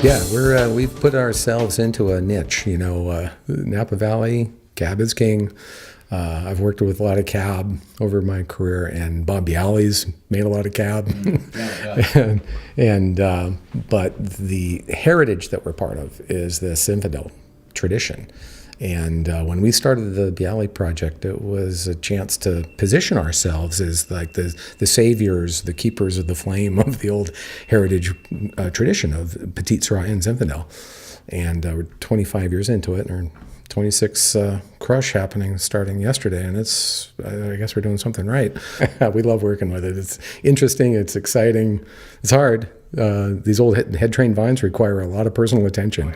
Yeah, we've put ourselves into a niche. Napa Valley, cab is king. I've worked with a lot of cab over my career, and Bob Biale's made a lot of cab. But the heritage that we're part of is the Zinfandel tradition. And when we started the Biale project, it was a chance to position ourselves as like the saviors, the keepers of the flame of the old heritage tradition of Petite Sirah and Zinfandel. And we're 25 years into it, and 26 crush happening starting yesterday, and I guess we're doing something right. We love working with it. It's interesting, it's exciting, it's hard. These old head-trained vines require a lot of personal attention.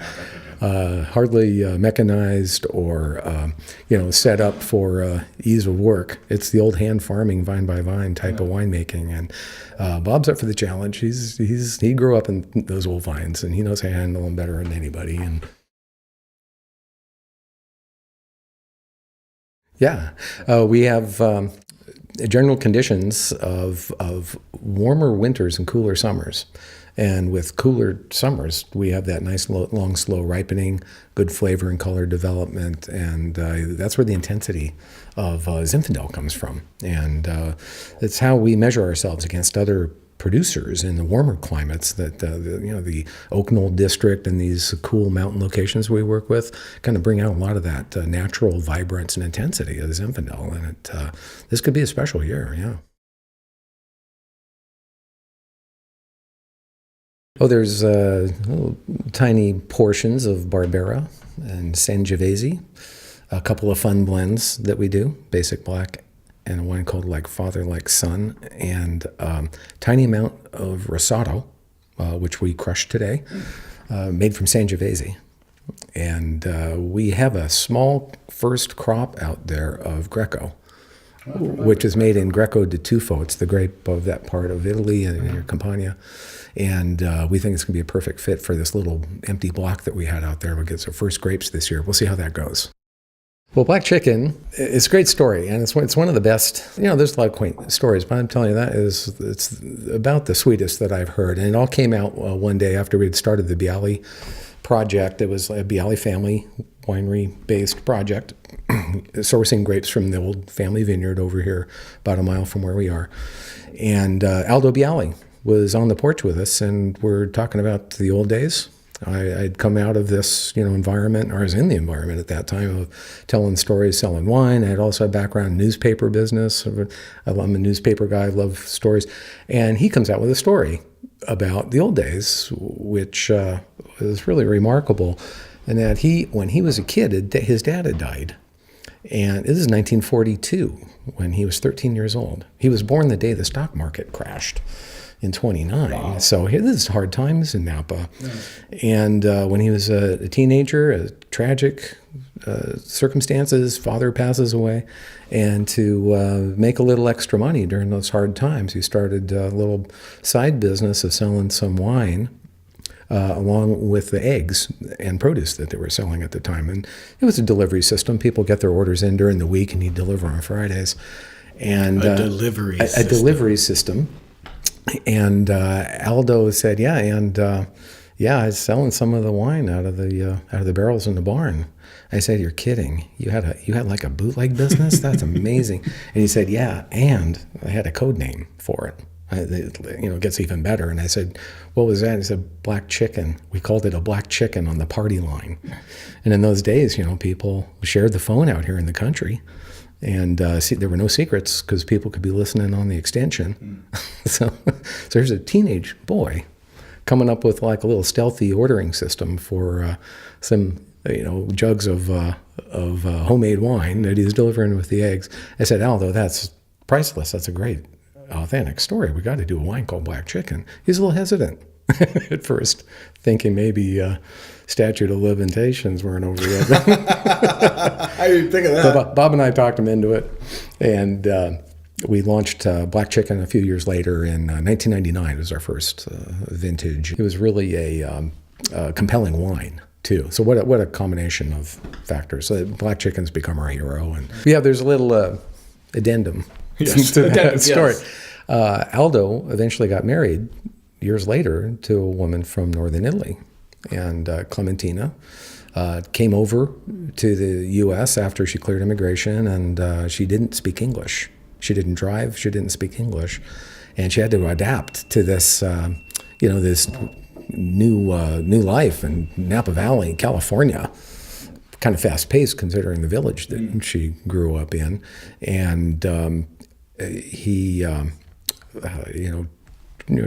Hardly mechanized or set up for ease of work. It's the old hand farming, vine by vine type of winemaking, and Bob's up for the challenge. He grew up in those old vines, and he knows how to handle them better than anybody. And yeah, we have general conditions of warmer winters and cooler summers. And with cooler summers, we have that nice, long, slow ripening, good flavor and color development, and that's where the intensity of Zinfandel comes from. And it's how we measure ourselves against other producers in the warmer climates that the Oak Knoll district and these cool mountain locations we work with kind of bring out a lot of that natural vibrance and intensity of Zinfandel. And this could be a special year, yeah. Oh, there's little tiny portions of Barbera and Sangiovese, a couple of fun blends that we do, basic black, and a wine called Like Father, Like Son, and tiny amount of Rosato, which we crushed today, made from Sangiovese. And we have a small first crop out there of Greco, which is made in Greco di Tufo. It's the grape of that part of Italy and in Campania. And we think it's going to be a perfect fit for this little empty block that we had out there. We'll get some first grapes this year. We'll see how that goes. Well, Black Chicken is a great story, and it's one of the best. There's a lot of quaint stories, but I'm telling you, it's about the sweetest that I've heard. And it all came out one day after we had started the Biale project. It was a Biale family winery-based project, sourcing grapes from the old family vineyard over here, about a mile from where we are. And Aldo Biale was on the porch with us, and we're talking about the old days. I'd come out of this, environment, or I was in the environment at that time of telling stories, selling wine. I had also a background in newspaper business. I'm a newspaper guy. I love stories. And he comes out with a story about the old days, which was really remarkable. And that when he was a kid, his dad had died. And this is 1942, when he was 13 years old. He was born the day the stock market crashed in 29. Wow. So this is hard times in Napa. Yeah. And when he was a teenager, tragic circumstances, father passes away. And to make a little extra money during those hard times, he started a little side business of selling some wine along with the eggs and produce that they were selling at the time. And it was a delivery system. People get their orders in during the week, and he'd deliver on Fridays. And a delivery system. And Aldo said, I was selling some of the wine out of the barrels in the barn. I said, "You're kidding? You had like a bootleg business? That's amazing." And he said, "Yeah, and I had a code name for it. It gets even better." And I said, "What was that?" He said, "Black Chicken. We called it a black chicken on the party line." And in those days, people shared the phone out here in the country. And there were no secrets because people could be listening on the extension. So here's a teenage boy coming up with like a little stealthy ordering system for some jugs of homemade wine that he's delivering with the eggs. I said, "Aldo, that's priceless. That's a great, authentic story. We got to do a wine called Black Chicken." He's a little hesitant at first, thinking maybe statute of limitations weren't over yet. I didn't think of that. So Bob and I talked him into it, and we launched Black Chicken a few years later in 1999. It was our first vintage. It was really a compelling wine, too. So what a combination of factors. So Black Chicken's become our hero. And there's a little addendum to that story. Yes. Aldo eventually got married years later to a woman from northern Italy. And Clementina came over to the U.S. after she cleared immigration, and she didn't speak English. She didn't drive. She didn't speak English, and she had to adapt to this, this new life in Napa Valley, California. Kind of fast-paced considering the village that she grew up in, and he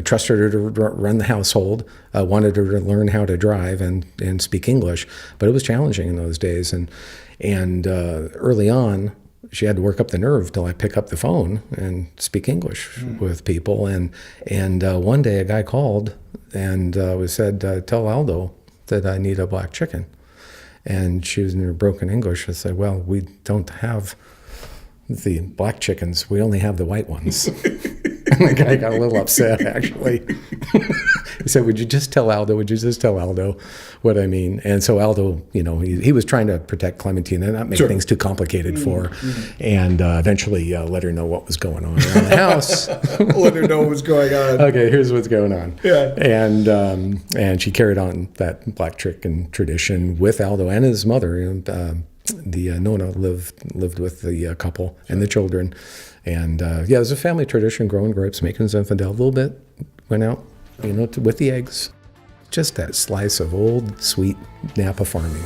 trusted her to run the household, wanted her to learn how to drive and speak English, but it was challenging in those days. And early on, she had to work up the nerve to pick up the phone and speak English with people. And one day a guy called and said, "Tell Aldo that I need a black chicken." And she was in her broken English and said, "Well, we don't have the black chickens. We only have the white ones." And the guy got a little upset, actually. He said, "Would you just tell Aldo? Would you just tell Aldo what I mean?" And so Aldo, he was trying to protect Clementina, not make things too complicated for her, and eventually let her know what was going on around the house. Let her know what was going on. Okay, here's what's going on. Yeah. And she carried on that black chicken tradition with Aldo and his mother. The Nona lived with the couple and the children. And it was a family tradition, growing grapes, making Zinfandel. A little bit went out, with the eggs. Just that slice of old, sweet Napa farming,